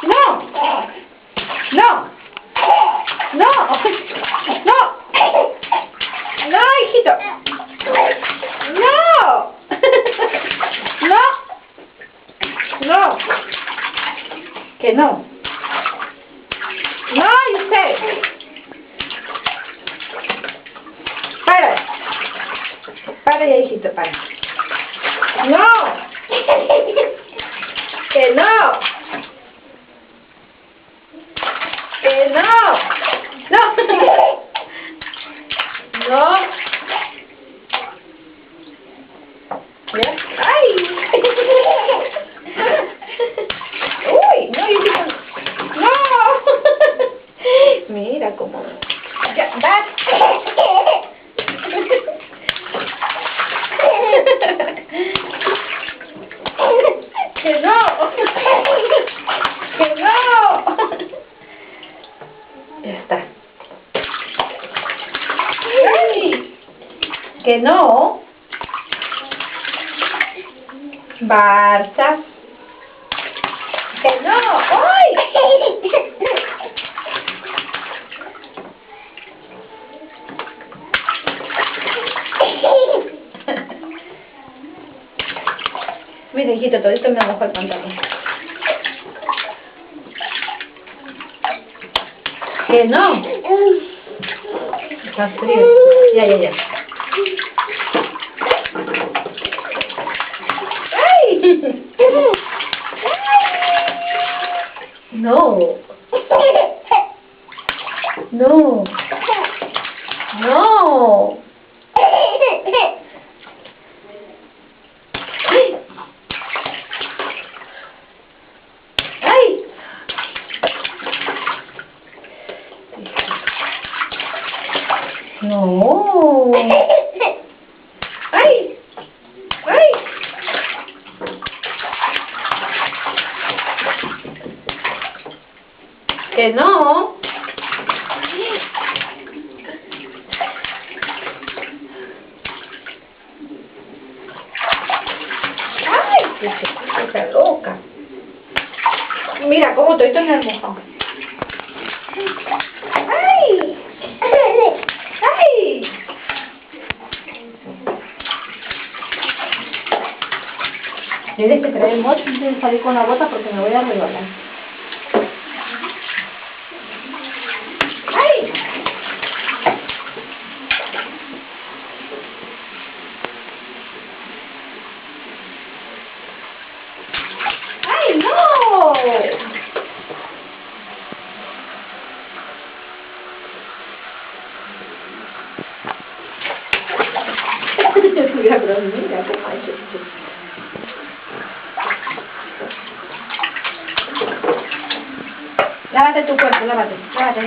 No. No. No. No. No, hijito. No. No. No. Que no. No, y usted. Para. Para ya, hijito, para. No. Que no. Que no. No. No. ¿Ya? ¡Ay! ¡Uy! No, yo digo... ¡No! Mira cómo... Ya, ¡vas! ¡Que no! ¡Que no! Ya está. ¡Ay! ¡Que no! Barça. Que no. ¡Ay! Mira, hijito, todito me mojó el pantalón. Que no. Está frío. Ya, ya, ya. ¡Ay! No. No. No. ¡Ay! No. ¡Ay! ¡Ay! Que no. Ay, que se loca. Mira cómo estoy tan hermosa. Ay. Ay. Tienes que traer el bote antes de salir con la bota porque me voy a resbalar. ¡Ay! ¡Ay, no! Mira, pero mira cómo ha hecho esto. Lávate tu cuerpo, lávate, lávate.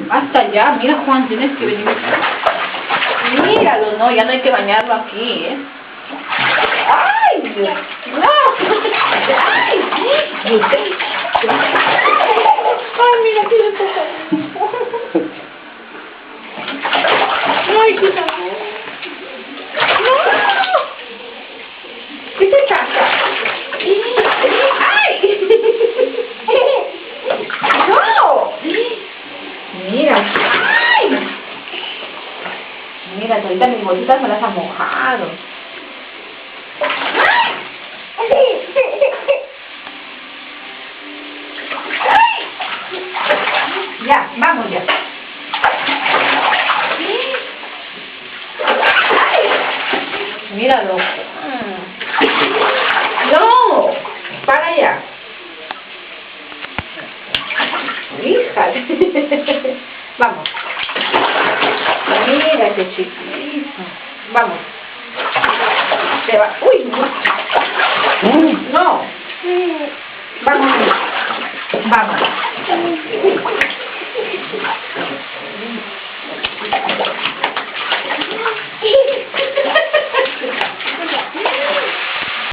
Basta ya, mira Juan, tienes que venir. Míralo, no, ya no hay que bañarlo aquí, ¿eh? ¡Ay! Dios! ¡No! ¡Ay! ¡Ay, mira qué le pasa! ¡Ay, qué sabor! ¡No! ¿Qué te pasa? ¡Ay! ¡No! Mira. ¡Ay! Mira, ahorita mis bolitas me las ha mojado. Ya, vamos ya. Míralo. No, para allá. Hija. Vamos. Mira qué chiquito. Vamos. Se va. Uy, no. No.